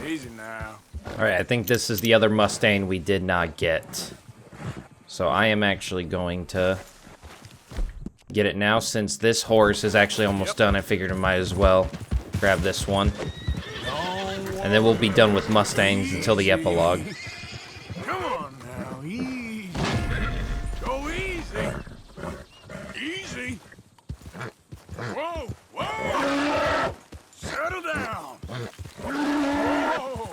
Easy now. Alright, I think this is the other Mustang we did not get. So I am actually going to get it now. Since this horse is actually almost done, I figured I might as well grab this one. And then we'll be done with Mustangs until the epilogue. Come on now, easy. Go easy. Easy. Whoa, whoa. Settle down. Whoa.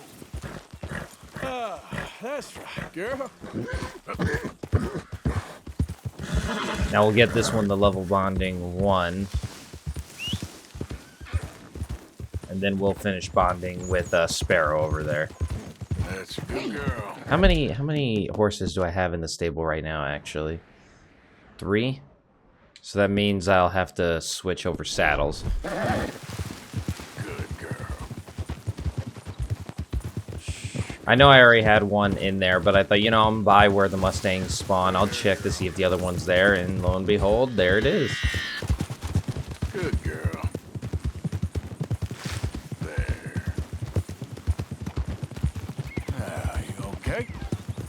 That's right, girl. Now we'll get this one the level bonding 1. And then we'll finish bonding with Sparrow over there. That's a good girl. How many horses do I have in the stable right now, actually? 3? So that means I'll have to switch over saddles. Good girl. I know I already had one in there, but I thought, you know, I'm by where the Mustangs spawn. I'll check to see if the other one's there, and lo and behold, there it is. Good girl. There. You okay?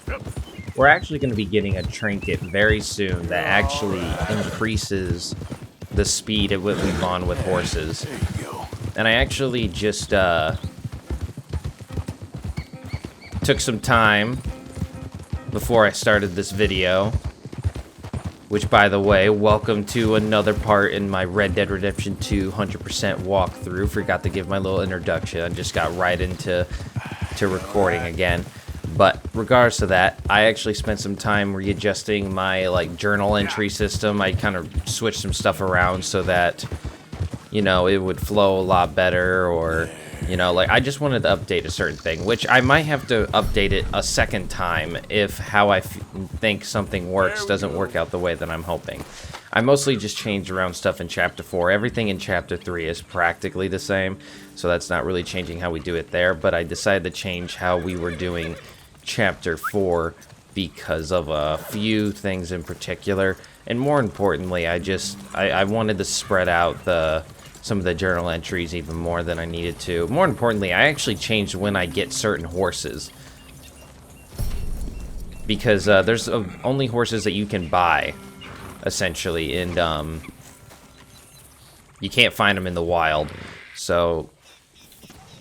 Yep. We're actually going to be getting a trinket very soon that actually increases the speed at which we bond with horses. There you go. And I actually just took some time before I started this video, which, by the way, welcome to another part in my Red Dead Redemption 2 100% walkthrough. Forgot to give my little introduction. I just got right into recording again. But regardless of that, I actually spent some time readjusting my journal entry system. I kind of switched some stuff around so that, you know, it would flow a lot better, or, you know, I just wanted to update a certain thing, which I might have to update it a second time if how I think something works doesn't work out the way that I'm hoping. I mostly just changed around stuff in Chapter 4. Everything in Chapter 3 is practically the same, so that's not really changing how we do it there, but I decided to change how we were doing Chapter 4 because of a few things in particular, and more importantly, I wanted to spread out some of the journal entries even more than I needed to. More importantly, I actually changed when I get certain horses, because there's only horses that you can buy, essentially, and you can't find them in the wild, so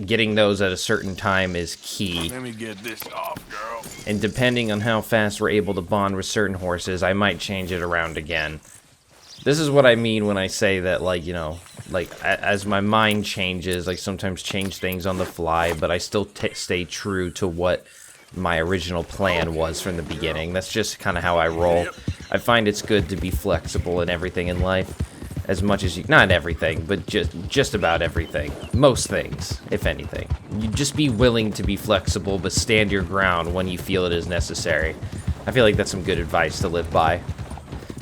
getting those at a certain time is key. Let me get this off, girl. And depending on how fast we're able to bond with certain horses, I might change it around again. This is what I mean when I say that, you know, as my mind changes, sometimes change things on the fly, but I still stay true to what my original plan was from the beginning. That's just kind of how I roll. I find it's good to be flexible in everything in life. As much as you, not everything, but just about everything. Most things, if anything. You just be willing to be flexible, but stand your ground when you feel it is necessary. I feel like that's some good advice to live by.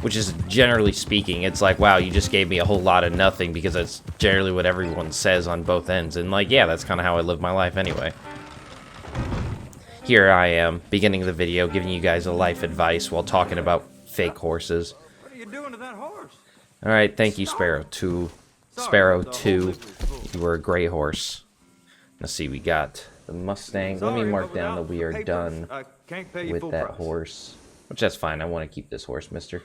Which is, generally speaking, it's like, wow, you just gave me a whole lot of nothing, because that's generally what everyone says on both ends. And, yeah, that's kind of how I live my life anyway. Here I am, beginning the video, giving you guys a life advice while talking about fake horses. What are you doing to that horse? Alright, thank you, Sparrow 2. Sparrow 2, you were a great horse. Let's see, we got the Mustang. Let me mark down that we are done with that horse. Which, that's fine, I want to keep this horse, mister.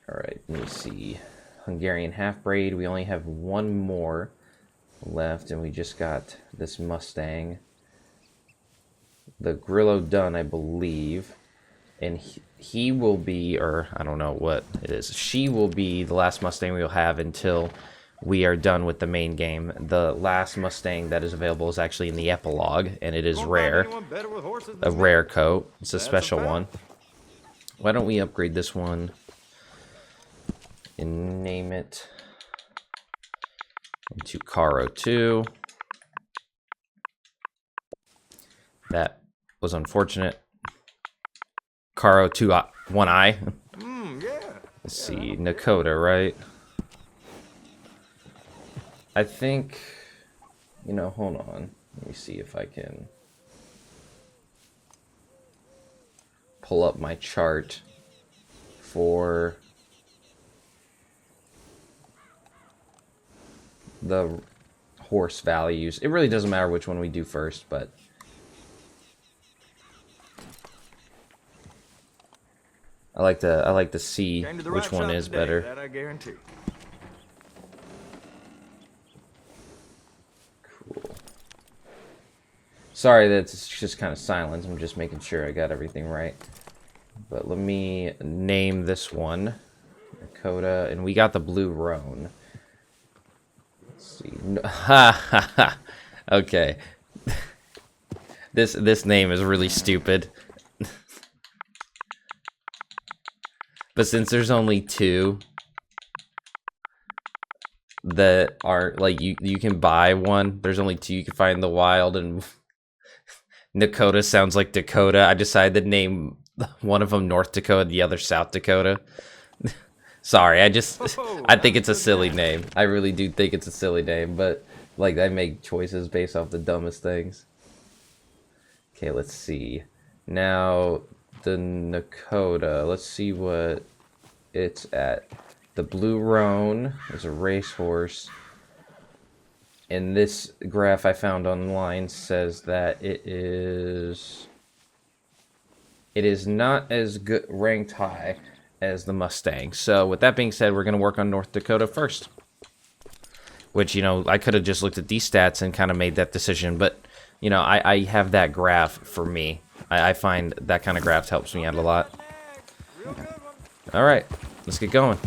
Alright, let me see. Hungarian half-braid, we only have one more left, and we just got this Mustang. The Grillo done, I believe. And he will be, or I don't know what it is, she will be the last Mustang we'll have until we are done with the main game. The last Mustang that is available is actually in the epilogue, and it is rare. A rare coat. It's a special one. Why don't we upgrade this one and name it into Caro 2. That was unfortunate. Caro 2, one eye. Yeah. Let's see, Nakota, right? I think, you know, hold on. Let me see if I can pull up my chart for the horse values. It really doesn't matter which one we do first, but... I like to see which one is better. That I guarantee. Cool. Sorry that it's just kind of silent. I'm just making sure I got everything right. But let me name this one Dakota, and we got the Blue Roan. Let's see. Ha ha ha. Okay. This name is really stupid. But since there's only 2 that are, like, you can buy one. There's only 2 you can find in the wild, and Dakota sounds like Dakota. I decided to name one of them North Dakota, the other South Dakota. Sorry, I think it's a silly name. I really do think it's a silly name, but, like, I make choices based off the dumbest things. Okay, let's see. Now... the Nakota, let's see what it's at. The Blue Roan is a racehorse, and this graph I found online says that it is not as good ranked high as the Mustang. So with that being said, we're going to work on North Dakota first, which, you know, I could have just looked at these stats and kind of made that decision, but, you know, I have that graph for me. I find that kind of graph helps me out a lot. Alright, let's get going.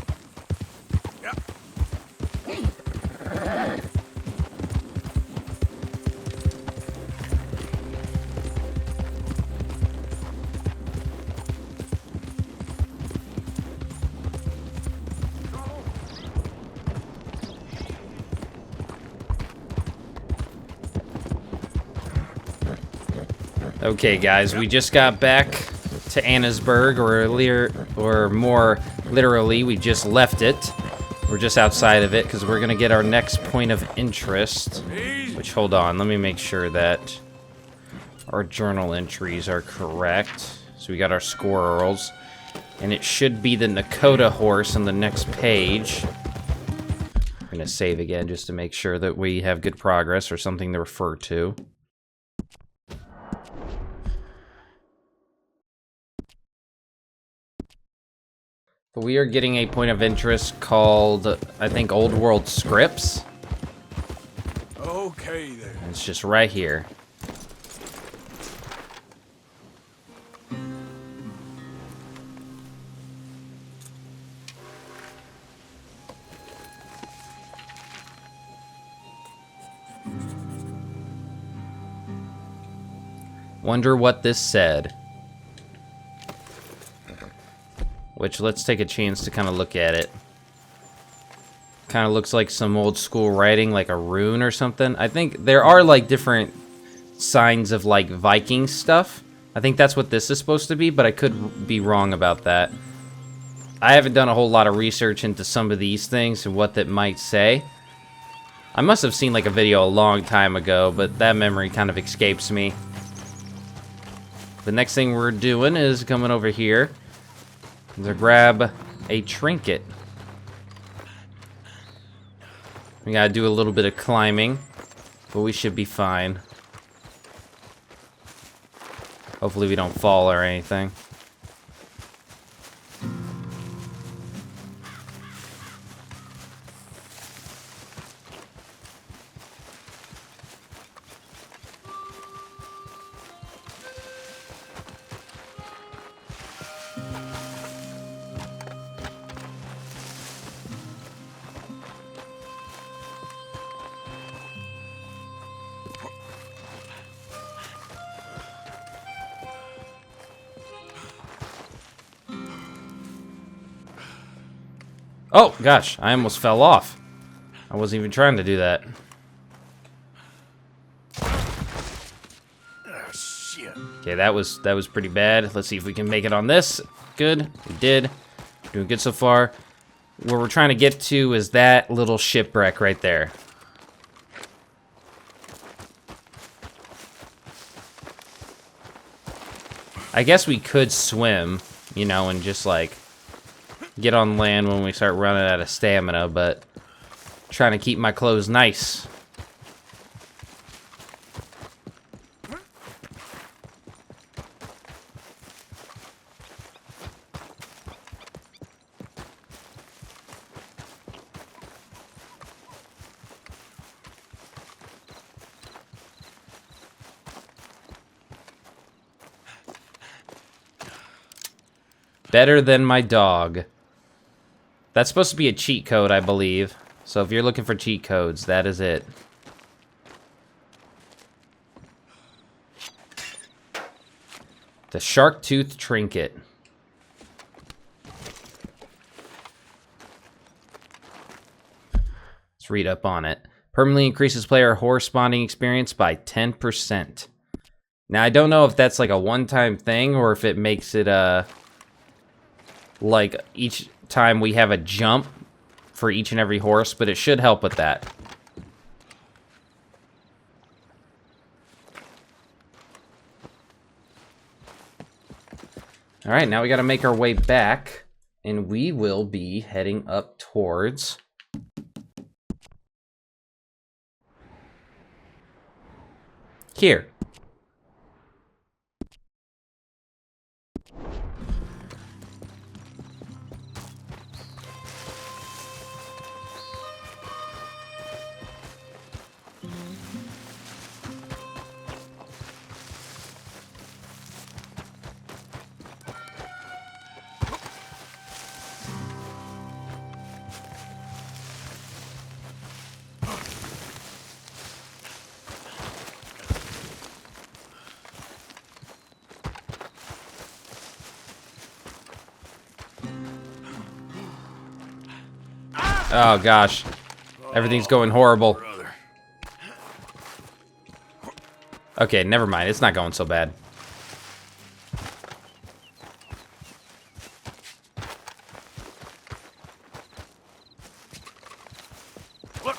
Okay, guys, we just got back to Annesburg, or more literally, we just left it. We're just outside of it because we're gonna get our next point of interest. Which, hold on, let me make sure that our journal entries are correct. So we got our squirrels, and it should be the Nakota horse on the next page. I'm gonna save again just to make sure that we have good progress or something to refer to. We are getting a point of interest called, I think, Old World Scripts. Okay, then. It's just right here. Wonder what this said. Which, let's take a chance to kind of look at it. Kind of looks like some old school writing, like a rune or something. I think there are, like, different signs of, like, Viking stuff. I think that's what this is supposed to be, but I could be wrong about that. I haven't done a whole lot of research into some of these things and what that might say. I must have seen, like, a video a long time ago, but that memory kind of escapes me. The next thing we're doing is coming over here to grab a trinket. We gotta do a little bit of climbing, but we should be fine. Hopefully we don't fall or anything. Oh, gosh, I almost fell off. I wasn't even trying to do that. Oh, shit. Okay, that was pretty bad. Let's see if we can make it on this. Good, we did. Doing good so far. Where we're trying to get to is that little shipwreck right there. I guess we could swim, you know, and just like get on land when we start running out of stamina, but trying to keep my clothes nice Better than my dog. That's supposed to be a cheat code, I believe. So if you're looking for cheat codes, that is it. The Shark Tooth Trinket. Let's read up on it. Permanently increases player horse spawning experience by 10%. Now, I don't know if that's like a one-time thing or if it makes it, like each time we have a jump for each and every horse, but it should help with that. All right, now we got to make our way back, and we will be heading up towards here. Oh gosh, everything's going horrible. Brother. Okay, never mind. It's not going so bad. Look.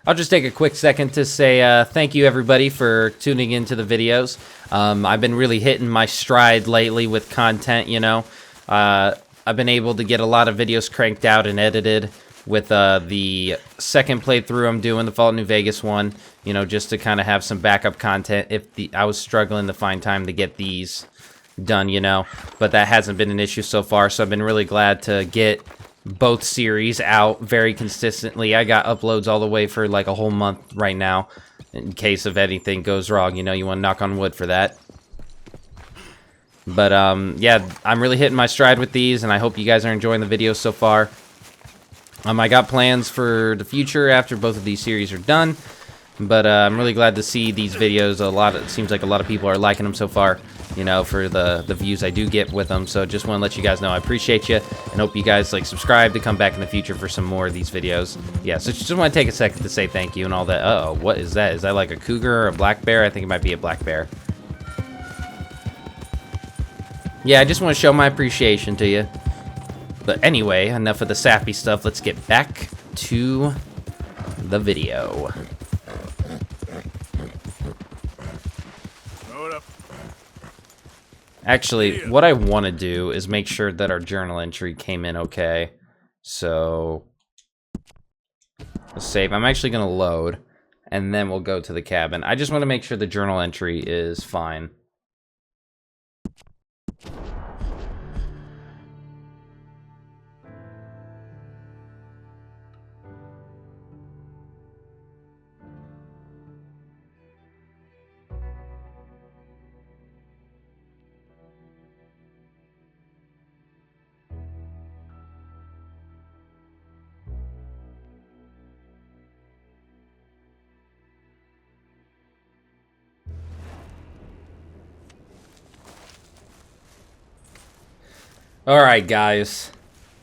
I'll just take a quick second to say thank you everybody for tuning into the videos. I've been really hitting my stride lately with content, you know. I've been able to get a lot of videos cranked out and edited with the second playthrough I'm doing, the Fallout New Vegas one, you know, just to kind of have some backup content if I was struggling to find time to get these done, you know. But that hasn't been an issue so far, so I've been really glad to get both series out very consistently. I got uploads all the way for like a whole month right now. In case of anything goes wrong, you know, you want to knock on wood for that. But yeah, I'm really hitting my stride with these, and I hope you guys are enjoying the videos so far. I got plans for the future after both of these series are done, but I'm really glad to see these videos. It seems like a lot of people are liking them so far, you know, for the views I do get with them. So just want to let you guys know I appreciate you, and hope you guys like subscribe to come back in the future for some more of these videos. Yeah, so just want to take a second to say thank you and all that. Uh-oh, what is that? Is that like a cougar or a black bear? I think it might be a black bear. Yeah, I just want to show my appreciation to you. But anyway, enough of the sappy stuff. Let's get back to the video. Throw it up. Actually, what I want to do is make sure that our journal entry came in okay. So, let's save. I'm actually going to load, and then we'll go to the cabin. I just want to make sure the journal entry is fine. Alright guys,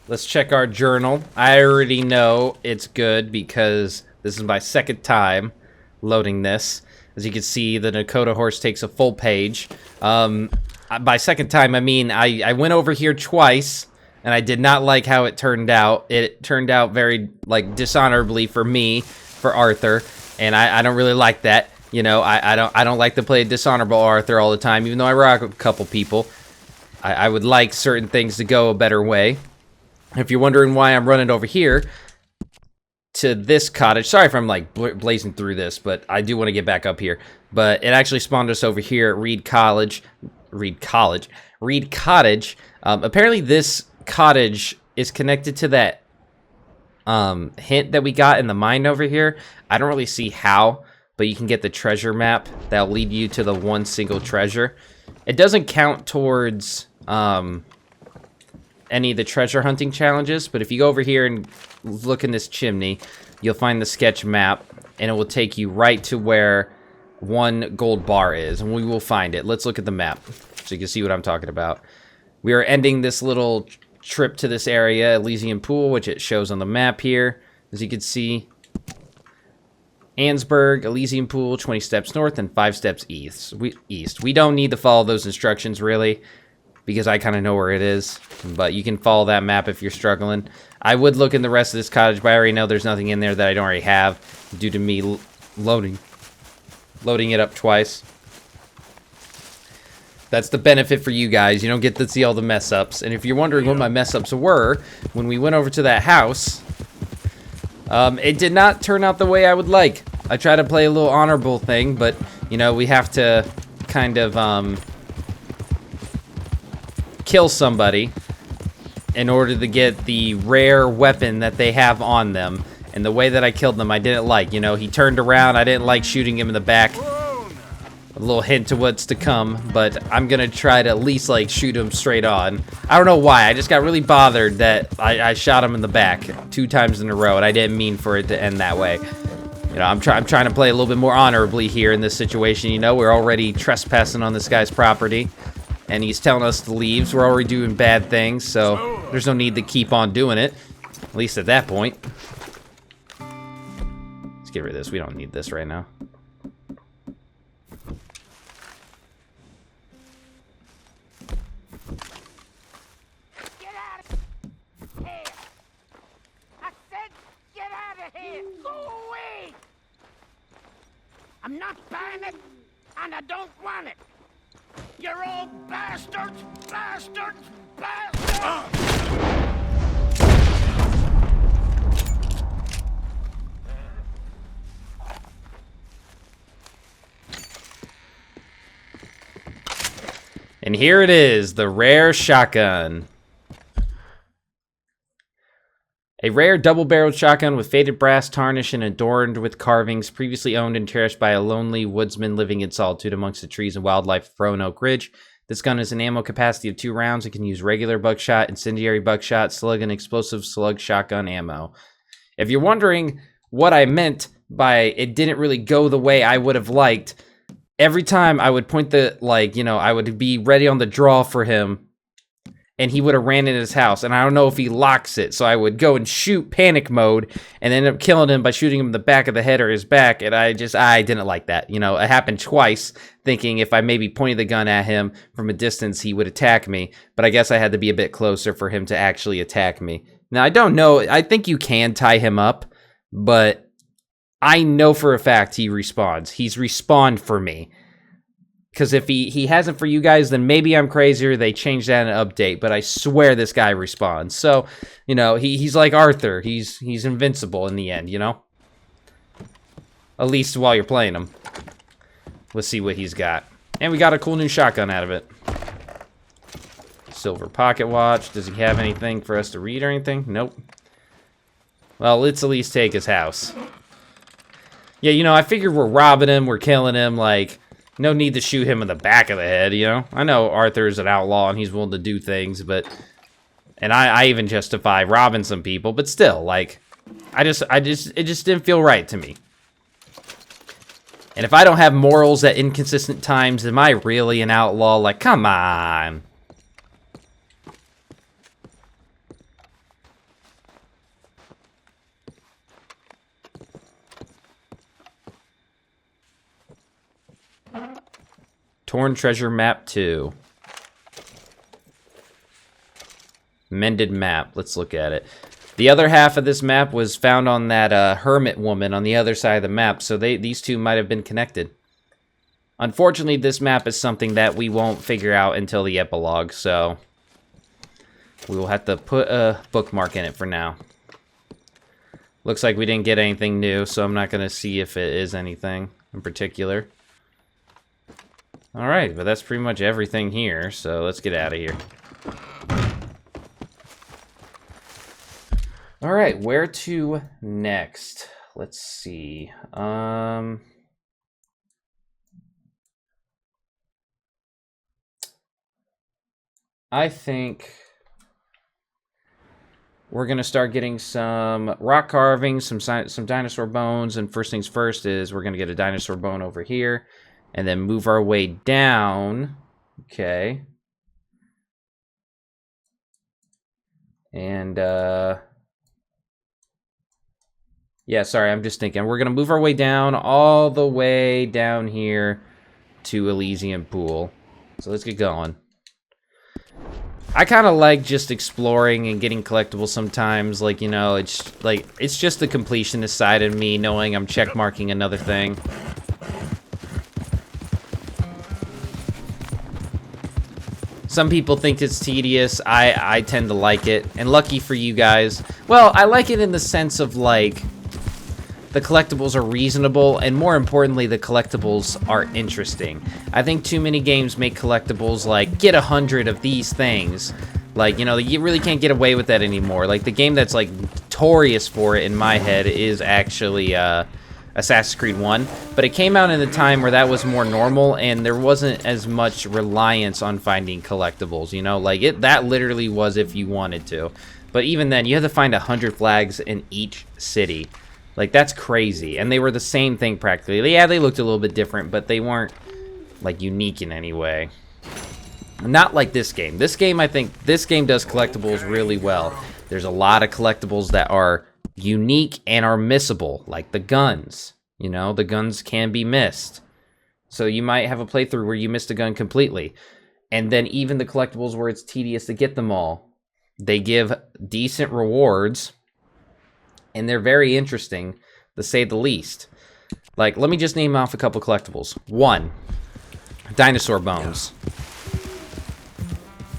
let's check our journal. I already know it's good because this is my second time loading this. As you can see, the Dakota horse takes a full page. By second time, I mean I went over here twice, and I did not like how it turned out. It turned out very, like, dishonorably for me, for Arthur, and I don't really like that. You know, I don't like to play dishonorable Arthur all the time, even though I rock with a couple people. I would like certain things to go a better way. If you're wondering why I'm running over here to this cottage, sorry if I'm like blazing through this, but I do want to get back up here. But it actually spawned us over here at Reed Cottage. Apparently this cottage is connected to that hint that we got in the mine over here. I don't really see how, but you can get the treasure map that'll lead you to the one single treasure. It doesn't count towards any of the treasure hunting challenges, but if you go over here and look in this chimney, you'll find the sketch map, and it will take you right to where one gold bar is, and we will find it. Let's look at the map so you can see what I'm talking about. We are ending this little trip to this area, Elysian Pool, which it shows on the map here. As you can see, Ansburg, Elysian Pool, 20 steps north and 5 steps east. We don't need to follow those instructions, really, because I kind of know where it is. But you can follow that map if you're struggling. I would look in the rest of this cottage, but I already know there's nothing in there that I don't already have due to me loading it up twice. That's the benefit for you guys. You don't get to see all the mess ups. And if you're wondering what my mess ups were, when we went over to that house, it did not turn out the way I would like. I tried to play a little honorable thing, but, you know, we have to kind of, kill somebody in order to get the rare weapon that they have on them. And the way that I killed them, I didn't like. You know, he turned around. I didn't like shooting him in the back. A little hint to what's to come, but I'm gonna try to at least, like, shoot him straight on. I don't know why. I just got really bothered that I shot him in the back 2 times in a row, and I didn't mean for it to end that way. You know, I'm trying to play a little bit more honorably here in this situation. You know, we're already trespassing on this guy's property, and he's telling us to leave, so we're already doing bad things, so there's no need to keep on doing it, at least at that point. Let's get rid of this. We don't need this right now. Get out of here! I said get out of here! Go away! I'm not buying it, and I don't want it! You're all bastards! Bastards! Bastards! And here it is, the rare shotgun. A rare double-barreled shotgun with faded brass tarnish and adorned with carvings, previously owned and cherished by a lonely woodsman living in solitude amongst the trees and wildlife of Roanoke Ridge. This gun has an ammo capacity of 2 rounds. It can use regular buckshot, incendiary buckshot, slug, and explosive slug shotgun ammo. If you're wondering what I meant by it didn't really go the way I would have liked, every time I would point the, like, you know, I would be ready on the draw for him, and he would have ran in his house, and I don't know if he locks it, so I would go and shoot panic mode, and end up killing him by shooting him in the back of the head or his back, and I didn't like that. You know, it happened twice, thinking if I maybe pointed the gun at him from a distance, he would attack me, but I guess I had to be a bit closer for him to actually attack me. Now, I don't know, I think you can tie him up, but I know for a fact he respawns. He's respawned for me. Because if he hasn't for you guys, then maybe I'm crazier. They changed that in an update, but I swear this guy respawns. So, you know, he's like Arthur. He's invincible in the end, you know? At least while you're playing him. Let's see what he's got. And we got a cool new shotgun out of it. Silver pocket watch. Does he have anything for us to read or anything? Nope. Well, let's at least take his house. Yeah, you know, I figured we're robbing him, we're killing him, like, no need to shoot him in the back of the head, you know? I know Arthur's an outlaw and he's willing to do things, but... And I even justify robbing some people, but still, like... it just didn't feel right to me. And if I don't have morals at inconsistent times, am I really an outlaw? Like, come on! Torn Treasure Map 2. Mended map. Let's look at it. The other half of this map was found on that hermit woman on the other side of the map, so these two might have been connected. Unfortunately, this map is something that we won't figure out until the epilogue, so we will have to put a bookmark in it for now. Looks like we didn't get anything new, so I'm not going to see if it is anything in particular. Alright, but that's pretty much everything here, so let's get out of here. Alright, where to next? Let's see. I think we're gonna start getting some rock carvings, some dinosaur bones, and first things first is we're gonna get a dinosaur bone over here, and then move our way down. Okay. And yeah, sorry, I'm just thinking we're gonna move our way down all the way down here to Elysian Pool. So let's get going. I kind of like just exploring and getting collectibles sometimes. Like, you know, it's just the completionist side of me knowing I'm check marking another thing. Some people think it's tedious. I tend to like it. And lucky for you guys. Well, I like it in the sense of, like, the collectibles are reasonable, and more importantly, the collectibles are interesting. I think too many games make collectibles like, get 100 of these things. Like, you know, you really can't get away with that anymore. Like, the game that's, like, notorious for it in my head is actually, Assassin's Creed 1. But it came out in a time where that was more normal, and there wasn't as much reliance on finding collectibles, you know? Like, that literally was if you wanted to. But even then, you had to find 100 flags in each city. Like, that's crazy. And they were the same thing practically. Yeah, they looked a little bit different, but they weren't, like, unique in any way. Not like this game. This game, I think, this game does collectibles really well. There's a lot of collectibles that are unique and are missable, like the guns. You know, the guns can be missed. So you might have a playthrough where you missed a gun completely. And then even the collectibles where it's tedious to get them all, they give decent rewards. And they're very interesting, to say the least. Like, let me just name off a couple collectibles. 1, dinosaur bones.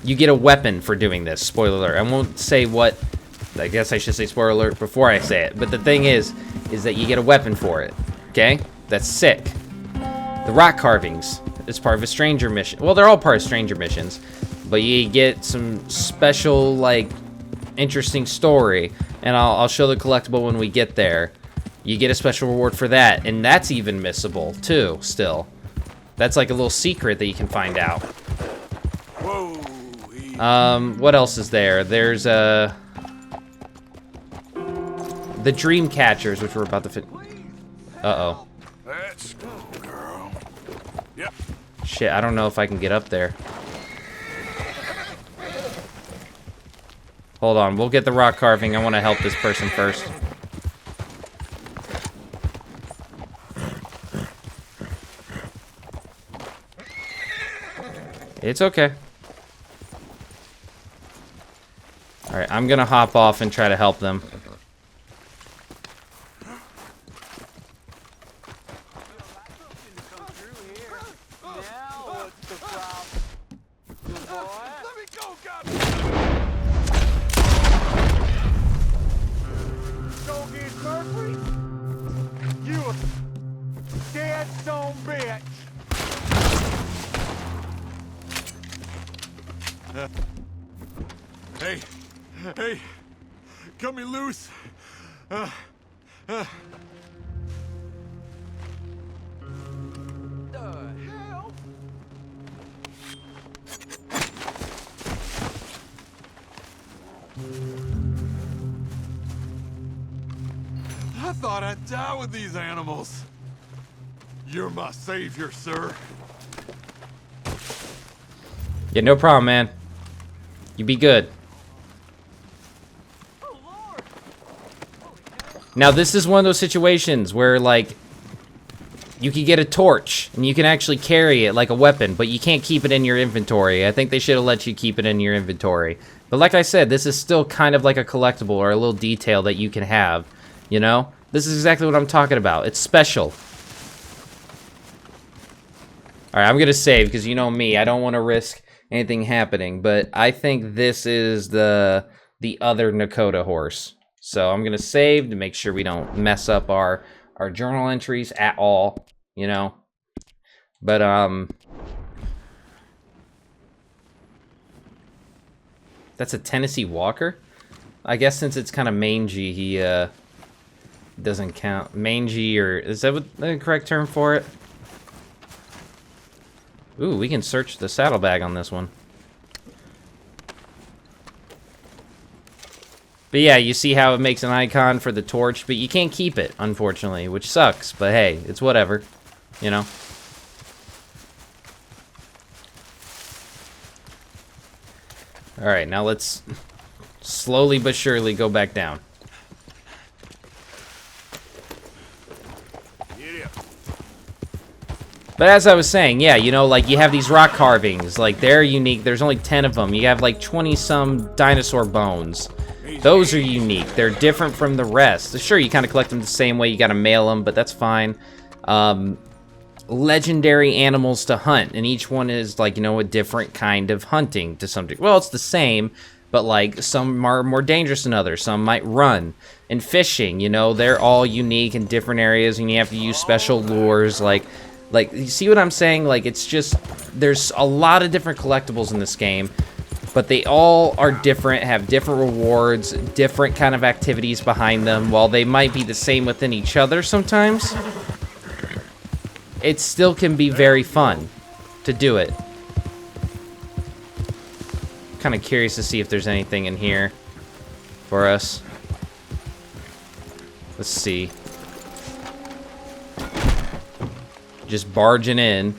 You get a weapon for doing this. Spoiler alert. I won't say what. I guess I should say spoiler alert before I say it. But the thing is that you get a weapon for it. Okay? That's sick. The rock carvings is part of a stranger mission. Well, they're all part of stranger missions. But you get some special, like, interesting story. And I'll show the collectible when we get there. You get a special reward for that. And that's even missable, too, still. That's like a little secret that you can find out. Whoa. What else is there? There's, the Dreamcatchers, which we're about to fit. Uh-oh. Let's go, girl. Yep. Shit, I don't know if I can get up there. Hold on, we'll get the rock carving. I want to help this person first. It's okay. Alright, I'm gonna hop off and try to help them. Hey, cut me loose. I thought I'd die with these animals. You're my savior, sir. Yeah, no problem, man. You be good. Now, this is one of those situations where, like, you can get a torch, and you can actually carry it like a weapon, but you can't keep it in your inventory. I think they should have let you keep it in your inventory. But like I said, this is still kind of like a collectible or a little detail that you can have, you know? This is exactly what I'm talking about. It's special. Alright, I'm gonna save, because you know me, I don't want to risk anything happening, but I think this is the other Nakota horse. So I'm gonna save to make sure we don't mess up our journal entries at all, you know. But that's a Tennessee Walker. I guess since it's kind of mangy, he doesn't count. Mangy, or is that what the correct term for it? Ooh, we can search the saddlebag on this one. But yeah, you see how it makes an icon for the torch, but you can't keep it, unfortunately, which sucks. But hey, it's whatever, you know? Alright, now let's slowly but surely go back down. But as I was saying, yeah, you know, like, you have these rock carvings. Like, they're unique. There's only 10 of them. You have, like, 20-some dinosaur bones. Those are unique. They're different from the rest. Sure, you kind of collect them the same way. You gotta mail them, but that's fine. Legendary animals to hunt. And each one is, like, you know, a different kind of hunting to some degree. Well, it's the same, but, like, some are more dangerous than others. Some might run. And fishing, you know, they're all unique in different areas, and you have to use special lures, like, you see what I'm saying? Like, it's just, there's a lot of different collectibles in this game, but they all are different, have different rewards, different kind of activities behind them. While they might be the same within each other sometimes, it still can be very fun to do it. Kind of curious to see if there's anything in here for us. Let's see. Just barging in.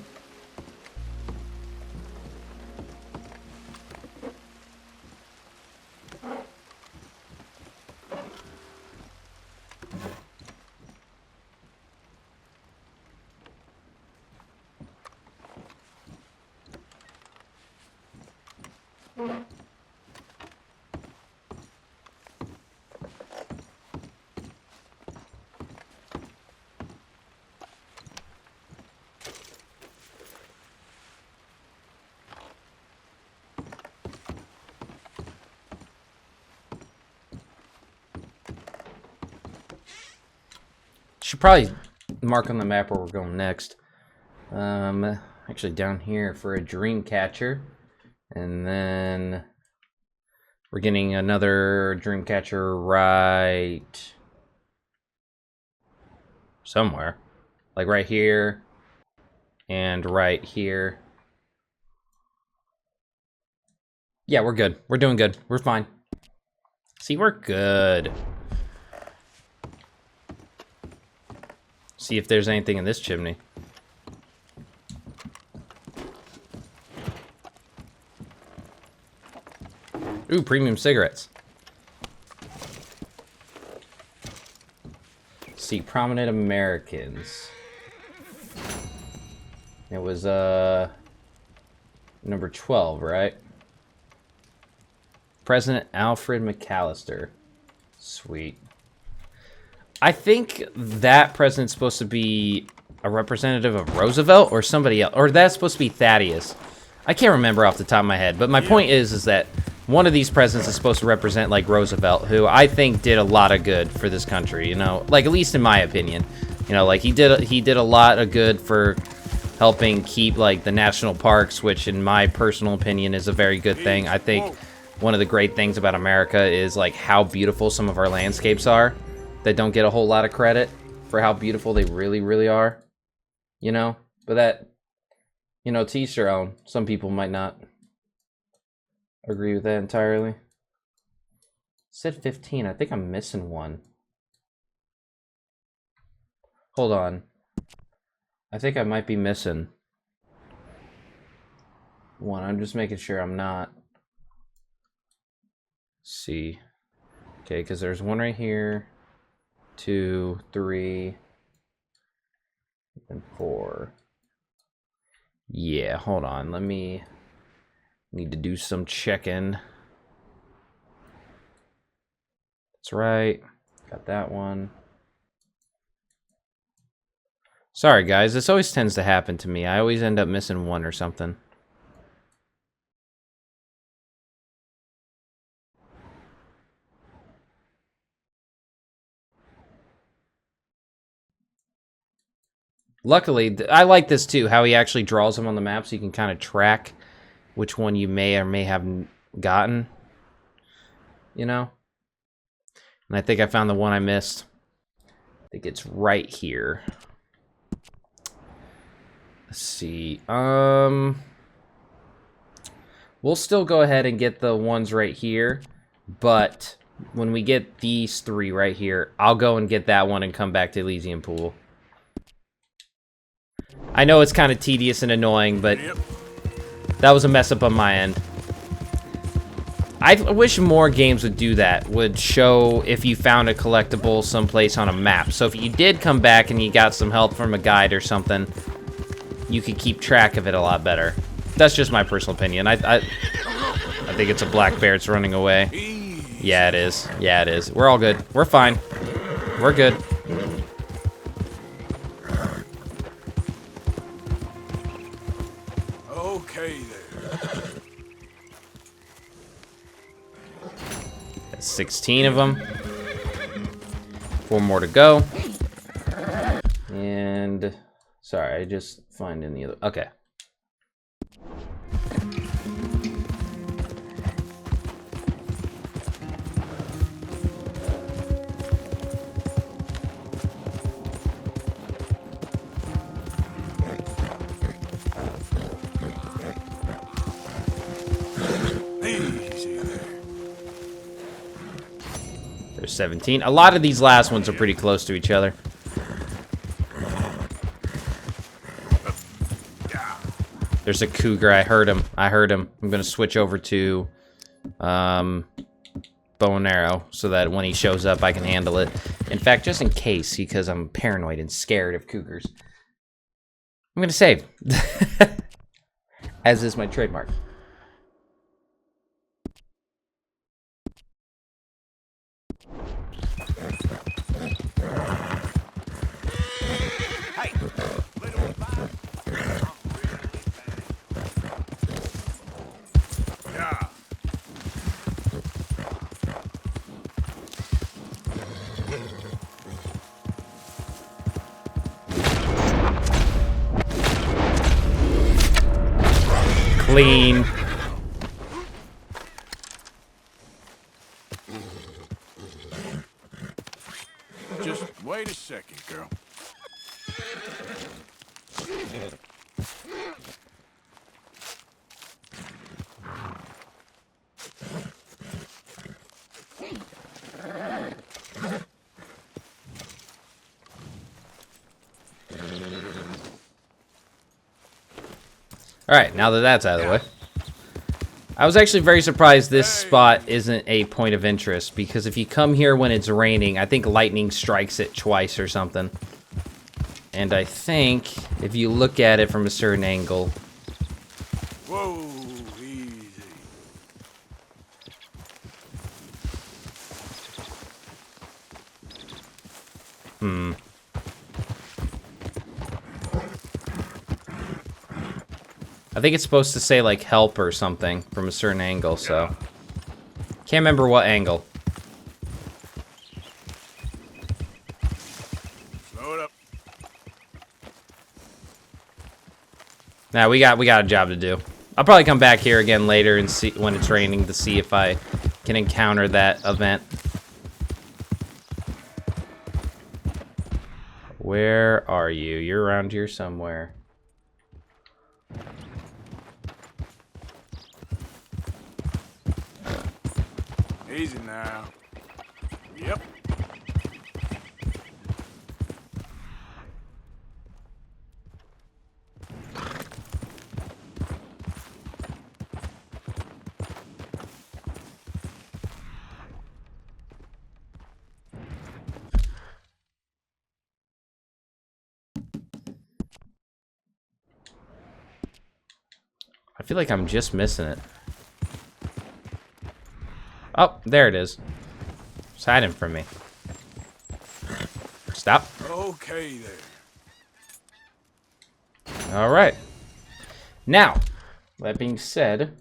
Should probably mark on the map where we're going next. Actually down here for a Dreamcatcher. And then we're getting another Dreamcatcher right somewhere. Like right here and right here. Yeah, we're good. We're doing good. We're fine. See, we're good. See if there's anything in this chimney. Ooh, premium cigarettes. See, prominent Americans. It was, number 12, right? President Alfred McAllister. Sweet. I think that president's supposed to be a representative of Roosevelt or somebody else. Or that's supposed to be Thaddeus. I can't remember off the top of my head. But my point is that one of these presidents is supposed to represent, like, Roosevelt, who I think did a lot of good for this country, you know? Like, at least in my opinion. You know, like, he did a lot of good for helping keep, like, the national parks, which in my personal opinion is a very good thing. I think one of the great things about America is, like, how beautiful some of our landscapes are. That don't get a whole lot of credit for how beautiful they really, really are. You know? But that, you know, to each their own. Some people might not agree with that entirely. It said 15. I think I'm missing one. Hold on. I think I might be missing one. I'm just making sure I'm not. Let's see. Okay, because there's one right here. 2, 3, and 4. Yeah, hold on. Let me need to do some checking. That's right. Got that one. Sorry, guys. This always tends to happen to me. I always end up missing one or something. Luckily, I like this too, how he actually draws them on the map so you can kind of track which one you may or may have gotten. You know? And I think I found the one I missed. I think it's right here. Let's see. We'll still go ahead and get the ones right here, but when we get these 3 right here, I'll go and get that one and come back to Elysian Pool. I know it's kind of tedious and annoying, but that was a mess up on my end. I wish more games would do that, would show if you found a collectible someplace on a map. So if you did come back and you got some help from a guide or something, you could keep track of it a lot better. That's just my personal opinion. I think it's a black bear. It's running away. Yeah, it is. Yeah, it is. We're all good. We're fine. We're good. Okay there. 16 of them. 4 more to go. And sorry, I just find in the other. Okay. There's 17. A lot of these last ones are pretty close to each other. There's a cougar. I heard him. I heard him. I'm going to switch over to bow and arrow so that when he shows up, I can handle it. In fact, just in case, because I'm paranoid and scared of cougars, I'm going to save. As is my trademark. Clean. Just wait a second, girl. Alright, now that that's out of the way. I was actually very surprised this spot isn't a point of interest, because if you come here when it's raining, I think lightning strikes it twice or something. And I think if you look at it from a certain angle... Whoa, easy. I think it's supposed to say, like, help or something from a certain angle, so... Can't remember what angle. Slow it up. Nah, we got a job to do. I'll probably come back here again later and see when it's raining to see if I can encounter that event. Where are you? You're around here somewhere. Easy now. Yep. I feel like I'm just missing it. Oh, there it is. It's hiding from me. Stop. Okay there. All right. Now, that being said,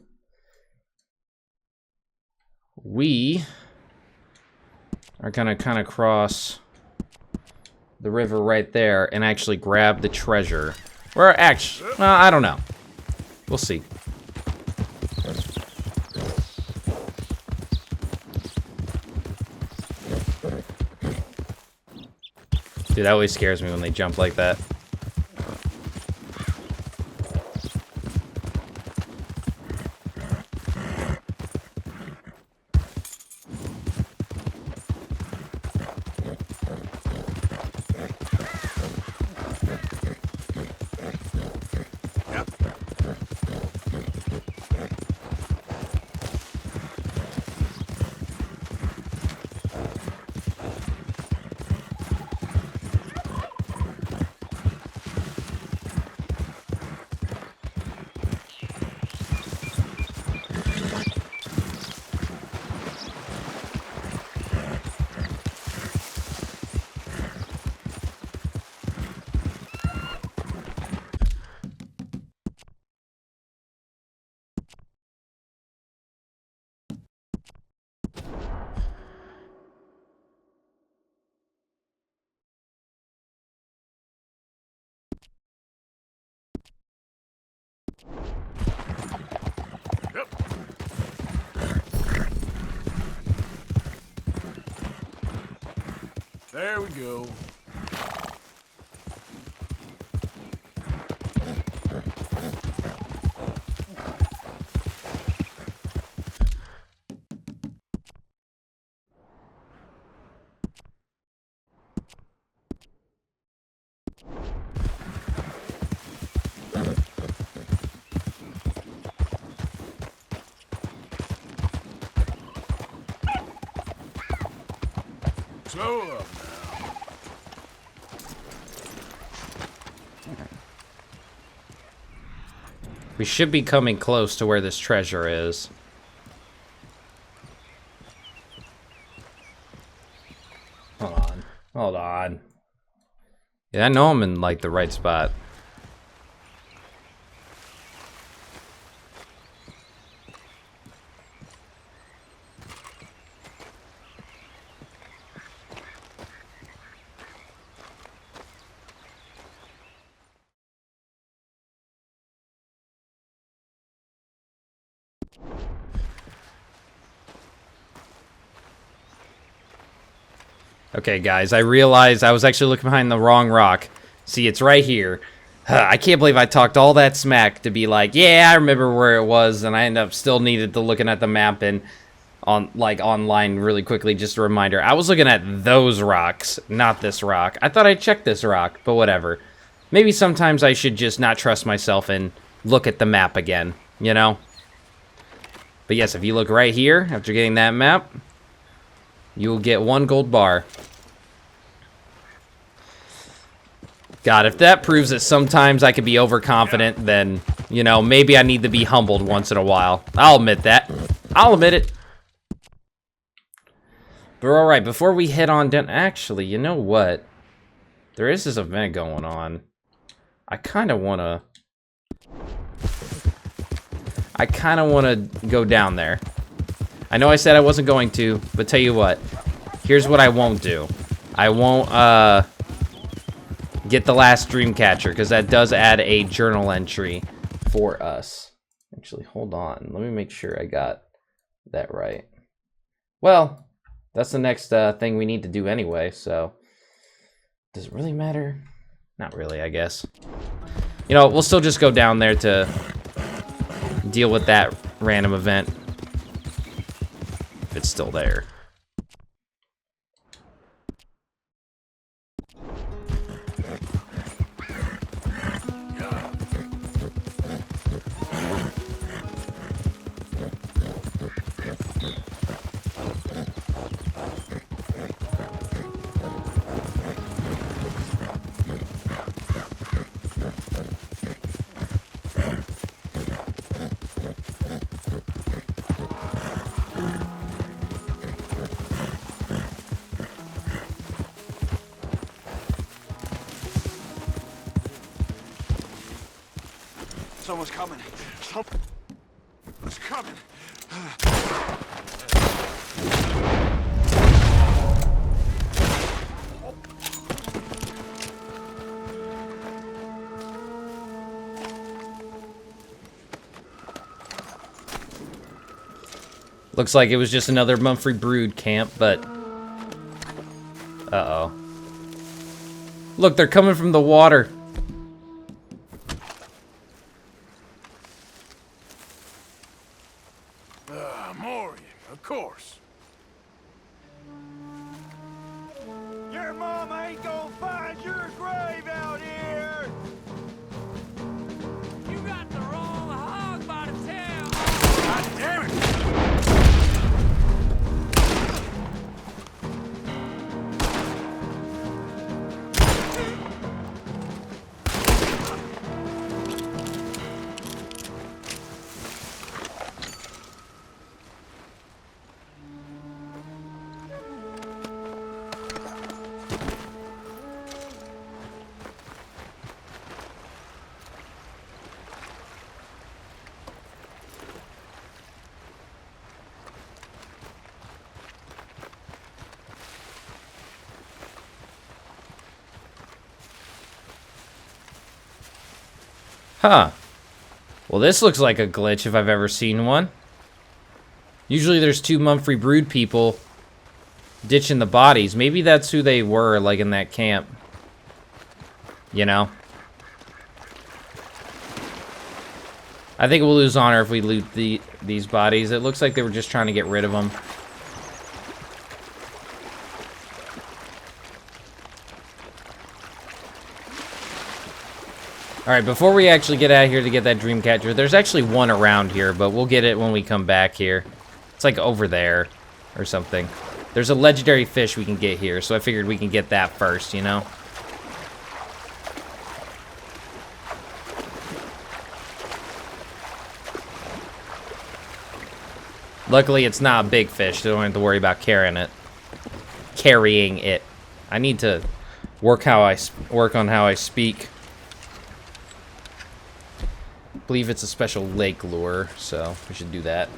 we are gonna kind of cross the river right there and actually grab the treasure. Or actually, well, I don't know. We'll see. Dude, that always scares me when they jump like that. There we go. Slow up now. We should be coming close to where this treasure is. Hold on. Hold on. Yeah, I know I'm in, like, the right spot. Okay, guys, I realized I was actually looking behind the wrong rock. See, it's right here. I can't believe I talked all that smack to be like, yeah, I remember where it was, and I ended up still needed to looking at the map and online really quickly. Just a reminder, I was looking at those rocks, not this rock. I thought I checked this rock, but whatever. Maybe sometimes I should just not trust myself and look at the map again, you know? But yes, if you look right here, after getting that map, you'll get 1 gold bar. God, if that proves that sometimes I can be overconfident, then, you know, maybe I need to be humbled once in a while. I'll admit that. I'll admit it. But alright, before we head on down... Actually, you know what? There is this event going on. I kind of want to go down there. I know I said I wasn't going to, but tell you what. Here's what I won't do. I won't, get the last Dreamcatcher, because that does add a journal entry for us. Actually, hold on. Let me make sure I got that right. Well, that's the next thing we need to do anyway, so... Does it really matter? Not really, I guess. You know, we'll still just go down there to deal with that random event. If it's still there. Someone's coming. Someone's coming. Looks like it was just another Mumphrey Brood camp, but... Uh-oh. Look, they're coming from the water. Maury, of course. Your mama ain't gonna find your grave out here! You got the wrong hog by the tail. God damn it! Huh. Well, this looks like a glitch if I've ever seen one. Usually there's 2 Mumphrey Brood people ditching the bodies. Maybe that's who they were, like, in that camp. You know? I think we'll lose honor if we loot these bodies. It looks like they were just trying to get rid of them. Alright, before we actually get out of here to get that Dreamcatcher, there's actually one around here, but we'll get it when we come back here. It's like over there or something. There's a legendary fish we can get here, so I figured we can get that first, you know? Luckily, it's not a big fish, so I don't have to worry about carrying it. I need to work on how I speak. I believe it's a special lake lure, so we should do that.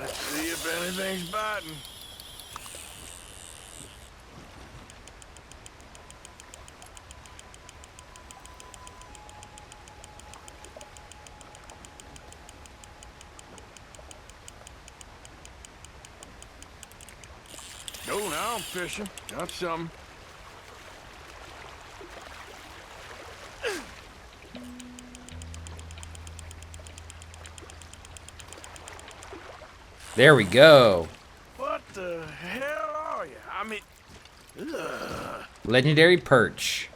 Let's see if anything's biting. No, now I'm fishing. Got something. There we go. What the hell are you? I mean, ugh. Legendary perch.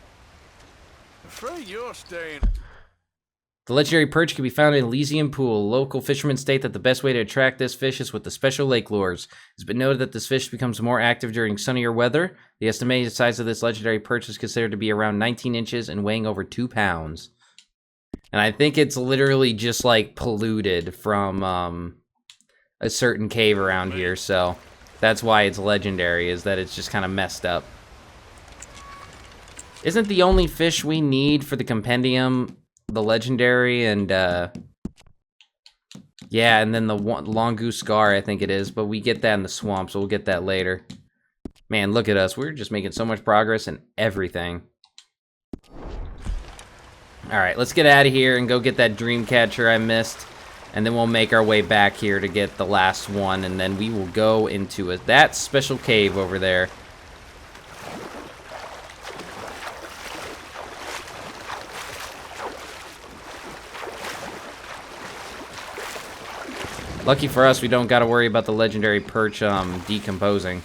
Afraid you're staying. The legendary perch can be found in Elysian Pool. Local fishermen state that the best way to attract this fish is with the special lake lures. It's been noted that this fish becomes more active during sunnier weather. The estimated size of this legendary perch is considered to be around 19 inches and weighing over 2 pounds. And I think it's literally just like polluted from a certain cave around here, so that's why it's legendary, is that it's just kind of messed up. Isn't the only fish we need for the compendium the legendary? And yeah, and then the long goose scar, I think it is, but we get that in the swamp, so we'll get that later. Man, look at us, we're just making so much progress in everything. Alright, let's get out of here and go get that Dreamcatcher I missed, and then we'll make our way back here to get the last one, and then we will go into that special cave over there. Lucky for us, we don't gotta worry about the legendary perch decomposing.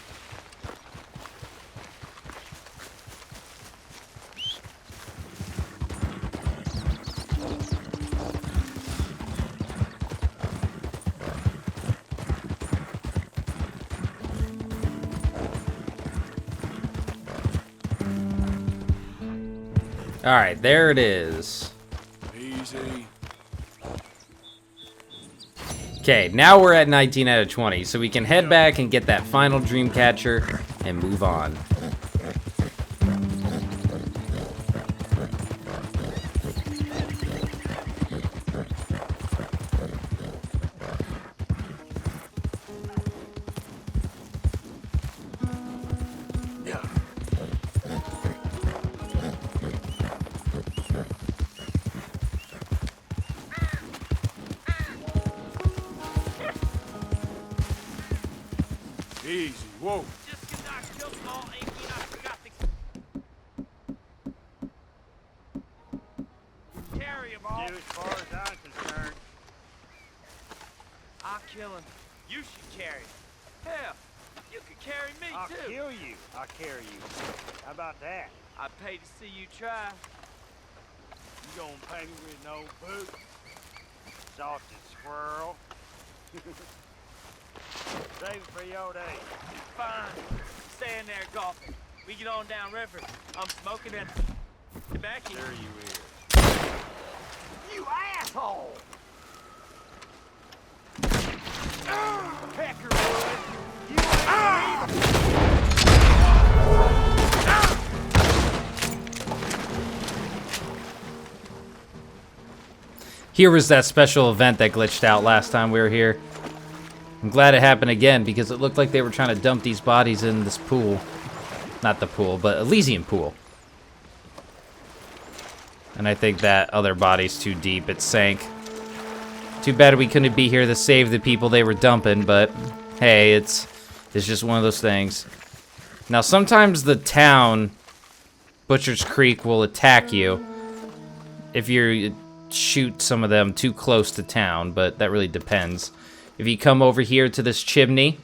Alright, there it is. Easy. Okay, now we're at 19 out of 20, so we can head back and get that final Dreamcatcher and move on. Easy. Whoa. Just 'cause I killed them all ain't mean I forgot to carry them all. Dude, as far as I'm concerned. I'll kill him. You should carry him. Hell, you could carry me I'll too. kill you. I'll carry you. How about that? I'd pay to see you try. You gonna pay me with no boots? Salted squirrel. Save it for your day. Fine. Stay in there golfing. We get on down river. I'm smoking and back here. There you is. You asshole! Peckerwood! You ain't Here was that special event that glitched out last time we were here. I'm glad it happened again, because it looked like they were trying to dump these bodies in this pool. Not the pool, but Elysian Pool. And I think that other body's too deep. It sank. Too bad we couldn't be here to save the people they were dumping, but hey, it's just one of those things. Now, sometimes the town, Butcher's Creek, will attack you if you shoot some of them too close to town, but that really depends. If you come over here to this chimney,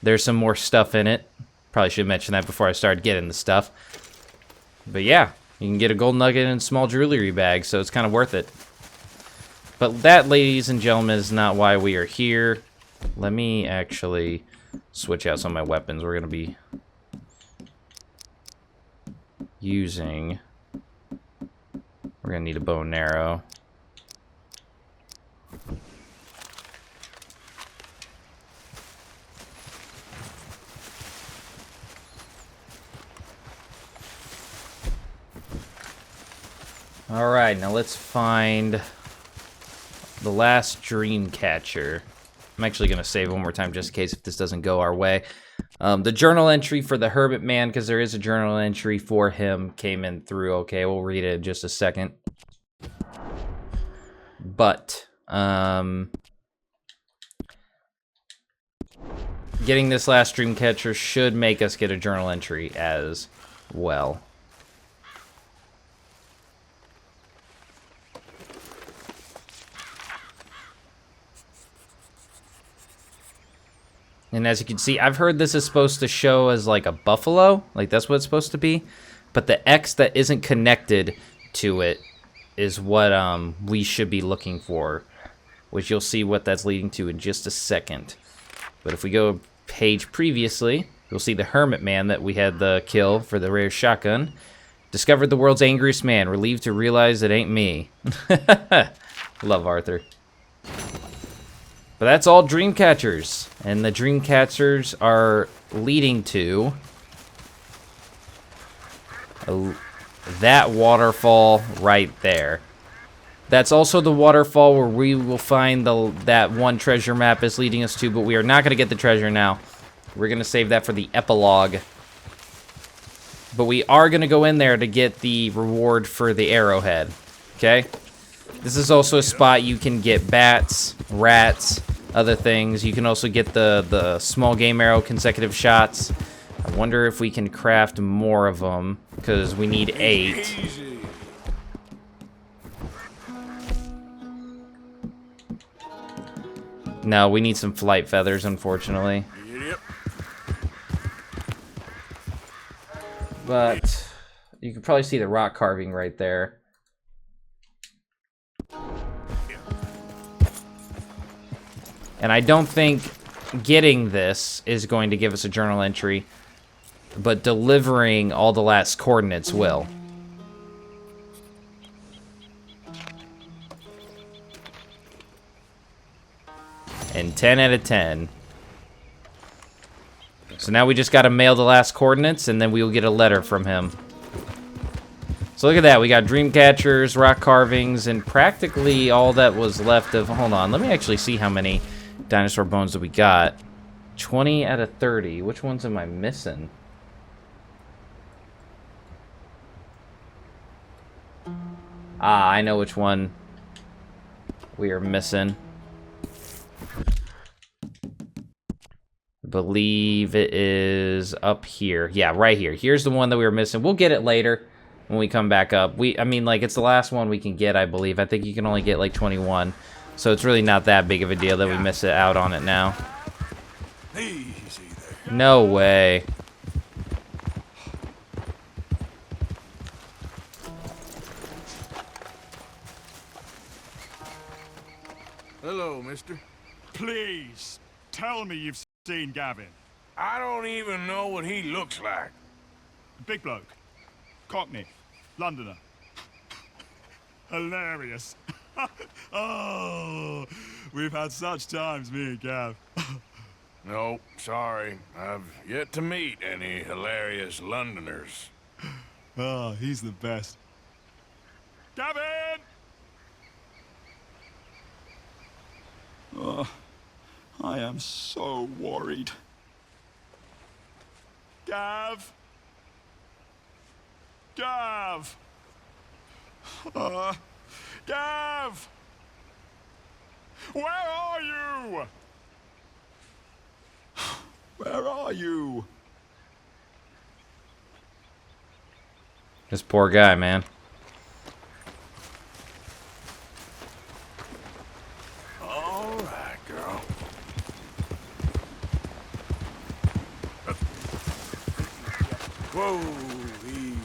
there's some more stuff in it. Probably should mention that before I started getting the stuff. But yeah, you can get a gold nugget in a small jewelry bag, so it's kind of worth it. But that, ladies and gentlemen, is not why we are here. Let me actually switch out some of my weapons. We're going to be using... We're going to need a bow and arrow. Alright, now let's find the last Dreamcatcher. I'm actually going to save one more time just in case if this doesn't go our way. The journal entry for the Hermit Man, because there is a journal entry for him, came in through okay. We'll read it in just a second. But, getting this last Dreamcatcher should make us get a journal entry as well. And as you can see, I've heard this is supposed to show as like a buffalo. Like that's what it's supposed to be. But the X that isn't connected to it is what we should be looking for. Which you'll see what that's leading to in just a second. But if we go a page previously, you'll see the Hermit Man that we had the kill for the rare shotgun. Discovered the world's angriest man. Relieved to realize it ain't me. Love Arthur. But that's all Dreamcatchers. And the Dreamcatchers are leading to that waterfall right there. That's also the waterfall where we will find that one treasure map is leading us to, but we are not going to get the treasure now. We're going to save that for the epilogue. But we are going to go in there to get the reward for the arrowhead. Okay? This is also a spot you can get bats, rats, other things. You can also get the small game arrow consecutive shots. I wonder if we can craft more of them, because we need 8. No, we need some flight feathers, unfortunately. But you can probably see the rock carving right there. And I don't think getting this is going to give us a journal entry, but delivering all the last coordinates will. And 10 out of 10. So now we just got to mail the last coordinates, and then we will get a letter from him. So look at that. We got Dreamcatchers, rock carvings, and practically all that was left of... Hold on. Let me actually see how many dinosaur bones that we got. 20 out of 30. Which ones am I missing? Ah, I know which one we are missing. I believe it is up here. Yeah, right here. Here's the one that we were missing. We'll get it later when we come back up. I mean, like, it's the last one we can get, I believe. I think you can only get, like, 21. So it's really not that big of a deal that we miss it out on it now. Easy there. No way. Hello, mister. Please, tell me you've seen Gavin. I don't even know what he looks like. Big bloke. Cockney. Londoner. Hilarious. Oh, we've had such times, me and Gav. No, sorry. I've yet to meet any hilarious Londoners. Oh, he's the best. Gavin! Oh, I am so worried. Gav! Gav! Gav! Where are you? Where are you? This poor guy, man. All right, girl. Whoa, easy.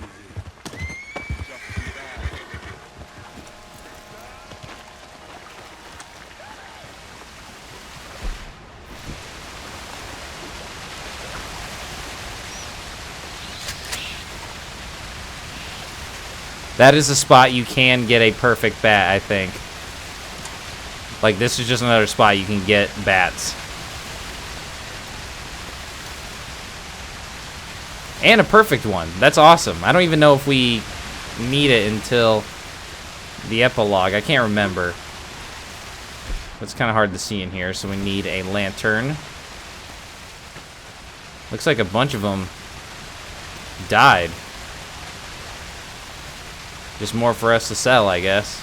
That is a spot you can get a perfect bat, I think. Like, this is just another spot you can get bats. And a perfect one. That's awesome. I don't even know if we need it until the epilogue. I can't remember. It's kind of hard to see in here, so we need a lantern. Looks like a bunch of them died. Just more for us to sell, I guess.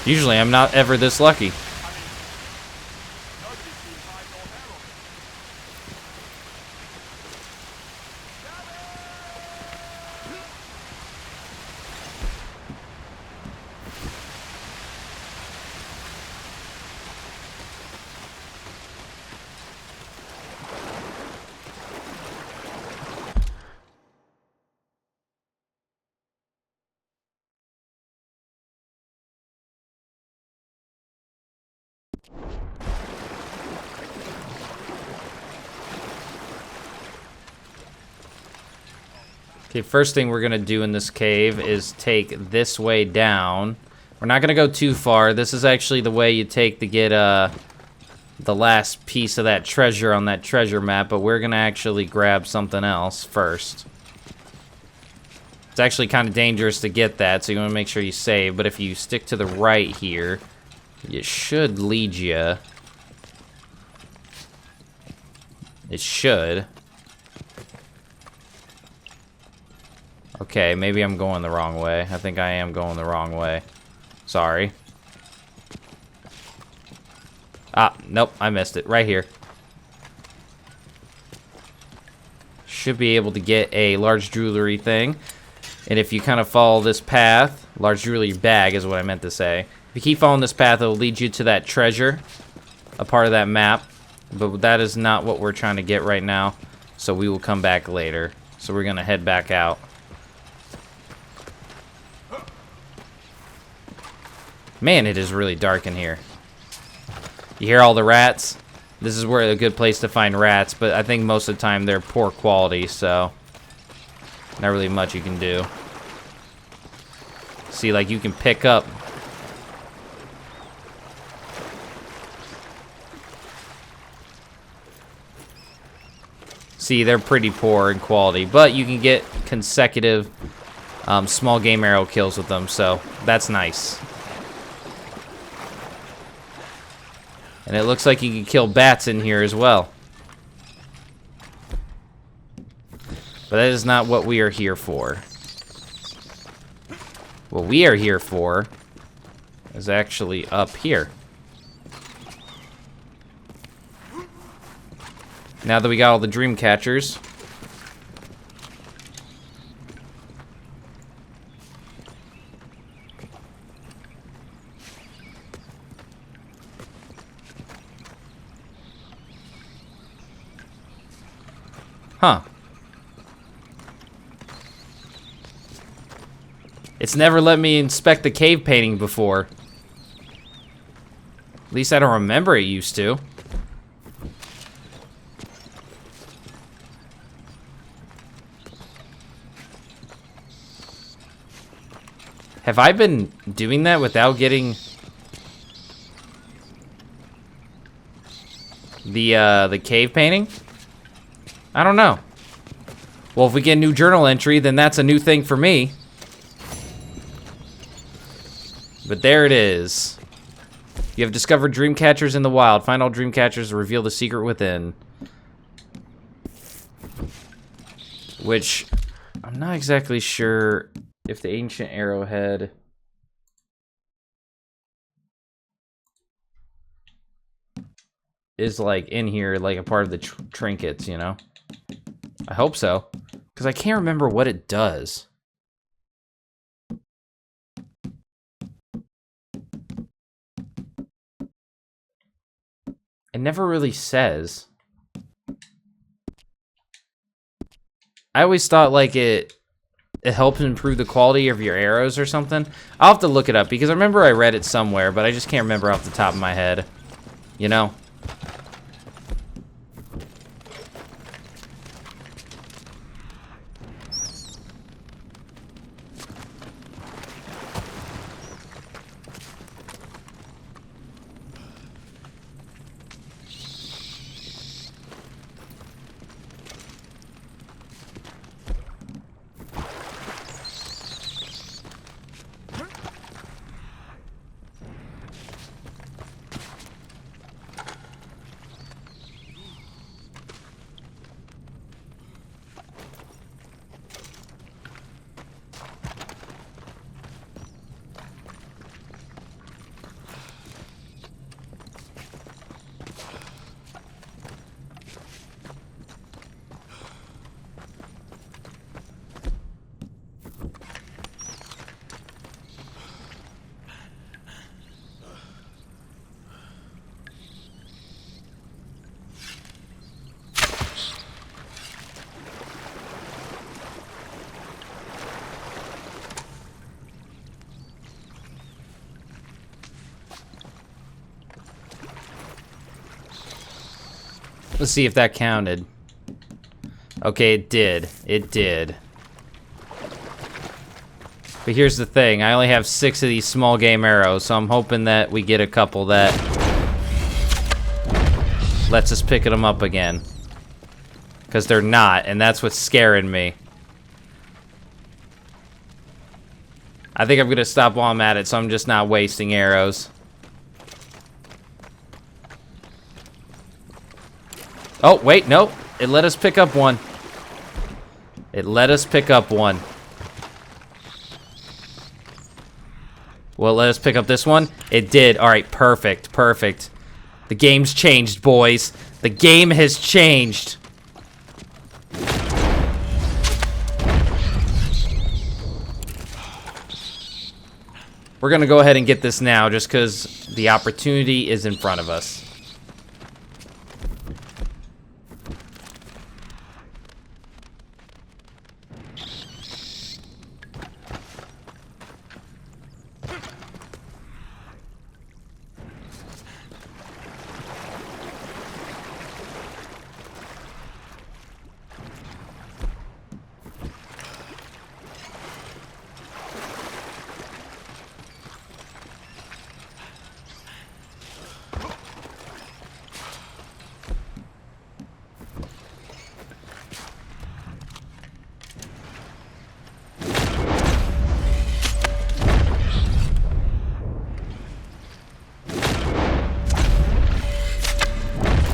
Usually I'm not ever this lucky. Okay, first thing we're gonna do in this cave is take this way down. We're not gonna go too far. This is actually the way you take to get the last piece of that treasure on that treasure map, but we're gonna actually grab something else first. It's actually kind of dangerous to get that, so you wanna make sure you save, but if you stick to the right here, it should lead you. It should. Okay, maybe I'm going the wrong way. I think I am going the wrong way. Sorry. Ah, nope, I missed it. Right here. Should be able to get a large jewelry thing. And if you kind of follow this path, large jewelry bag is what I meant to say. If you keep following this path, it'll lead you to that treasure, a part of that map. But that is not what we're trying to get right now. So we will come back later. So we're going to head back out. Man, it is really dark in here. You hear all the rats? This is where a good place to find rats, but I think most of the time they're poor quality, so not really much you can do. See, like you can pick up. See, they're pretty poor in quality, but you can get consecutive small game arrow kills with them, so that's nice. And it looks like you can kill bats in here as well. But that is not what we are here for. What we are here for is actually up here. Now that we got all the Dreamcatchers. Huh. It's never let me inspect the cave painting before. At least I don't remember it used to. Have I been doing that without getting the cave painting? I don't know. Well, if we get a new journal entry, then that's a new thing for me. But there it is. You have discovered Dreamcatchers in the wild. Find all Dreamcatchers, reveal the secret within. Which, I'm not exactly sure if the ancient arrowhead... is like in here, like a part of the trinkets, you know? I hope so. Because I can't remember what it does. It never really says. I always thought like it helps improve the quality of your arrows or something. I'll have to look it up because I remember I read it somewhere, but I just can't remember off the top of my head. You know? Let's see if that counted. Okay, it did. It did. But here's the thing. I only have 6 of these small game arrows, so I'm hoping that we get a couple that lets us pick them up again. Because they're not, and that's what's scaring me. I think I'm going to stop while I'm at it, so I'm just not wasting arrows. Oh, wait, no. It let us pick up one. It let us pick up one. Well, let us pick up this one. It did. All right, perfect, perfect. The game's changed, boys. The game has changed. We're going to go ahead and get this now just because the opportunity is in front of us.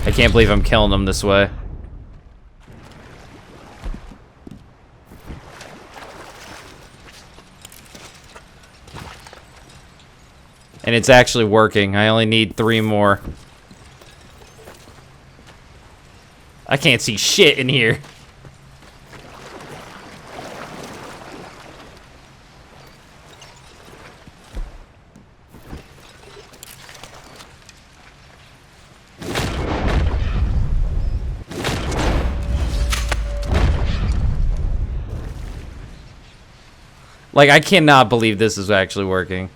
I can't believe I'm killing them this way. And it's actually working. I only need 3 more. I can't see shit in here. Like, I cannot believe this is actually working.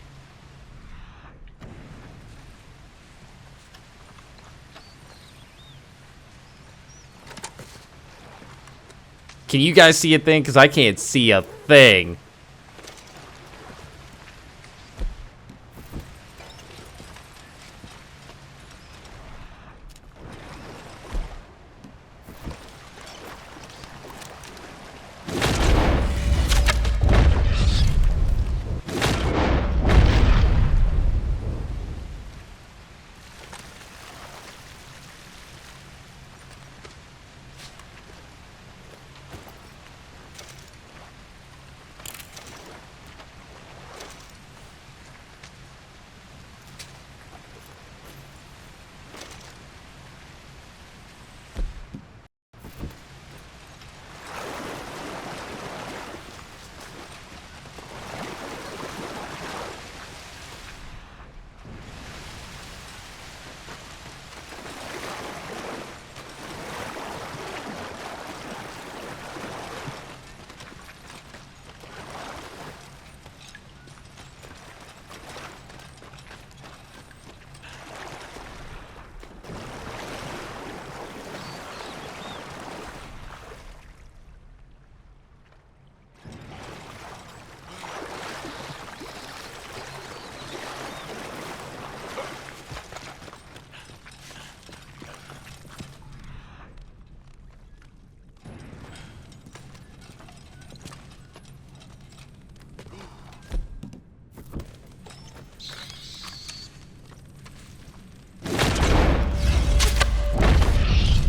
Can you guys see a thing? Because I can't see a thing.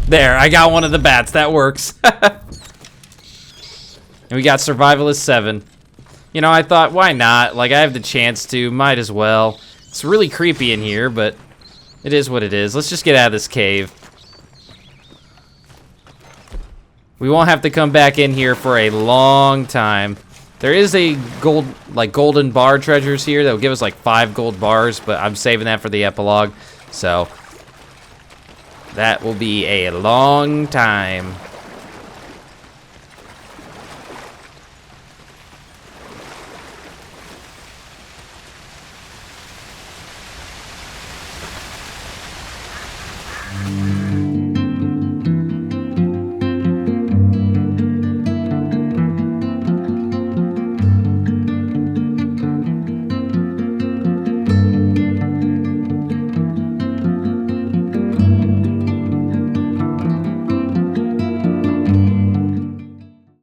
There, I got one of the bats. That works. And we got Survivalist 7. You know, I thought, why not? Like, I have the chance to. Might as well. It's really creepy in here, but it is what it is. Let's just get out of this cave. We won't have to come back in here for a long time. There is a golden bar treasures here that will give us like 5 gold bars, but I'm saving that for the epilogue. So that will be a long time.